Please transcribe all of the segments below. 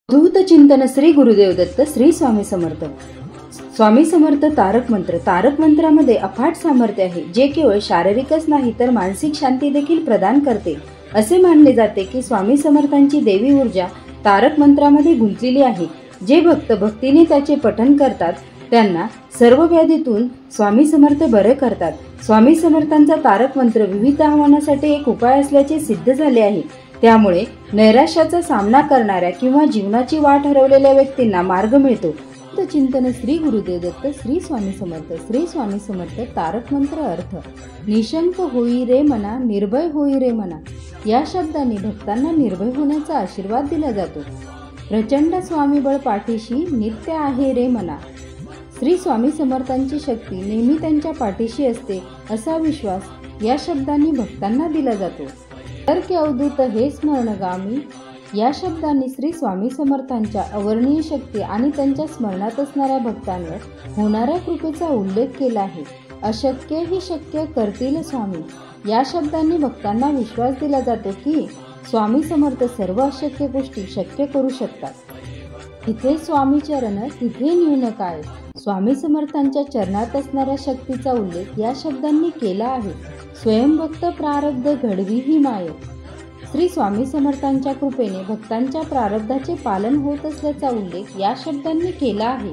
अवधूत चिंतन श्री गुरुदेव दत्त श्री स्वामी समर्थ। स्वामी समर्थ तारक मंत्र। तारक मंत्रामध्ये अफाट सामर्थ्य आहे, जे केवळ शारीरिकच नाही तर मानसिक शांती देखील प्रदान करते। असे मानले जाते की स्वामी समर्थांची देवी ऊर्जा तारक मंत्रामध्ये गुंतलेली आहे। जे भक्त भक्तीने त्याचे पठण करतात त्यांना सर्व व्याधीतून स्वामी समर्थ बरे करतात। स्वामी समर्थांचा तारक मंत्र विविध आव्हानांसाठी एक उपाय असल्याचे सिद्ध झाले आहे। त्यामुळे नैराश्याचा सामना करणाऱ्या किंवा जीवनाची वाट हरवलेल्या व्यक्तींना मार्ग मिळतो। चिंतन श्री गुरुदेव दत्त श्री स्वामी समर्थ। श्री स्वामी समर्थ तारक मंत्र अर्थ। निशंक होई रे मना, निर्भय होई रे मना। या शब्दांनी भक्तांना निर्भय होण्याचा आशीर्वाद दिला जातो। प्रचंड स्वामीबळ पाठीशी नित्य आहे रे मना। श्री स्वामी समर्थांची शक्ती नेहमी त्यांच्या पाठीशी असते असा विश्वास या शब्दांनी भक्तांना दिला जातो। तर के अवधूत हे स्मरणगामी या शब्दांनी श्री स्वामी समर्थांच्या अवर्णनीय शक्ती आणि त्यांच्या स्मरणात असणाऱ्या भक्तांवर होणाऱ्या कृपेचा उल्लेख केला आहे। अशक्य ही शक्य करतील स्वामी या शब्दांनी भक्तांना विश्वास दिला जातो की स्वामी समर्थ सर्व अशक्य गोष्टी शक्य करू शकतात। तिथे स्वामी चरण तिथे न्यून काय। स्वामी समर्थांच्या चरणात असणाऱ्या शक्तीचा उल्लेख या शब्दांनी केला आहे। स्वयंभक्त प्रारब्ध घडवी ही माय। श्री स्वामी समर्थांच्या कृपेने भक्तांच्या प्रारब्धाचे पालन होत असल्याचा उल्लेख या शब्दांनी केला आहे।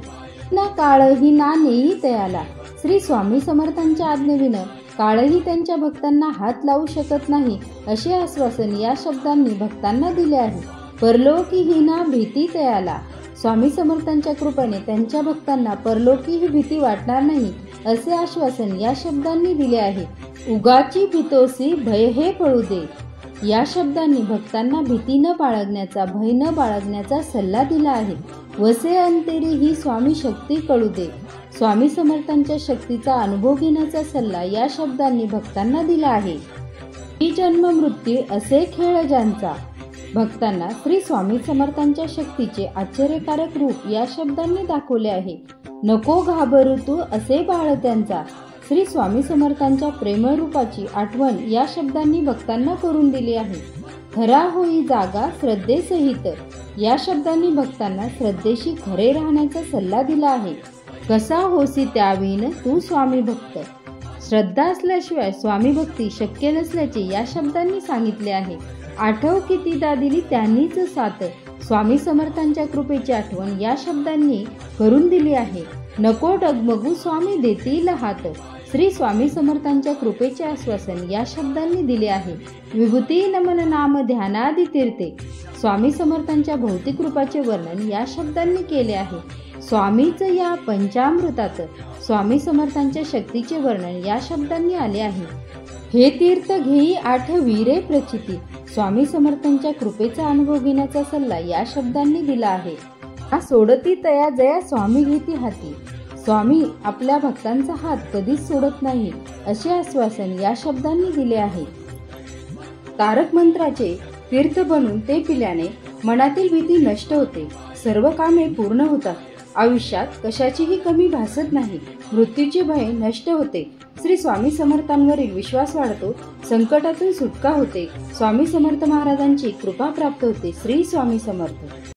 ना काळही ना नेई तयाला। श्री स्वामी समर्थांच्या आज्ञेविना काळही त्यांच्या भक्तांना हात लावू शकत नाही असे आश्वासन या शब्दांनी भक्तांना दिले आहे। परलोकी ही ना भीती तयाला। स्वामी समर्थांच्या कृपेने त्यांच्या भक्तांना परलोकी ही भीती वाटणार नाही असे आश्वासन या शब्दांनी दिले आहे। उगाची भीतोसी भय हे पळू दे। या शब्दांनी भक्तांना भीती न बाळगण्याचा, भय न बाळगण्याचा सल्ला दिला आहे। वसे अंतेरी ही स्वामी शक्ती कळू दे। स्वामी समर्थांच्या शक्तीचा अनुभव घेण्याचा सल्ला या शब्दांनी भक्तांना दिला आहे। ही जन्म मृत्यू असे खेळ ज्यांचा। भक्तांना श्री स्वामी समर्थांच्या शक्तीचे आश्चर्यकारक रूप या शब्दांनी दाखवले आहे। नको घाबरू तू असे बाळ त्यांचा। श्री स्वामी समर्थांच्या प्रेमळ रूपाची आठवण या शब्दांनी भक्तांना करून दिली आहे। खरा होई जागा श्रद्धेसहित या शब्दांनी भक्तांना श्रद्धेशी खरे राहण्याचा सल्ला दिला आहे। कसा होसी त्याविन तू स्वामी भक्त। श्रद्धा असल्याशिवाय स्वामी भक्ती शक्य नसल्याचे या शब्दांनी सांगितले आहे। आठव कितीदा दिली त्यांनीच साथ। स्वामी समर्थांच्या कृपेची आठवण या शब्दांनी करून दिली आहे। नको डगमगू स्वामी देतील हात। श्री स्वामी समर्थांच्या कृपेचे आश्वासन या शब्दांनी दिले आहे। विभूती नमन नाम ध्यानादि तीर्थे। स्वामी समर्थांच्या भौतिक रूपाचे वर्णन या शब्दांनी केले आहे। स्वामीच या पंचामृतात स्वामी समर्थांच्या शक्तीचे वर्णन या शब्दांनी आले आहे। हे तीर्थ घेई आठ वीरे प्रचिती। स्वामी समर्थांच्या कृपेचा अनुभव घेण्याचा सल्ला या शब्दांनी दिला आहे। हा सोडती तया जया स्वामी घेती हाती। स्वामी आपल्या भक्तांचा हात कधीच सोडत नाही असे आश्वासन या शब्दांनी दिले आहे। तारक मंत्राचे तीर्थ बनून ते पिल्याने मनातील भीती नष्ट होते, सर्व कामे पूर्ण होतात, आयुष्यात कशाचीही कमी भासत नाही, मृत्यूचे भय नष्ट होते, श्री स्वामी समर्थांवरील विश्वास वाढतो, संकटातून सुटका होते, स्वामी समर्थ महाराजांची कृपा प्राप्त होते। श्री स्वामी समर्थ।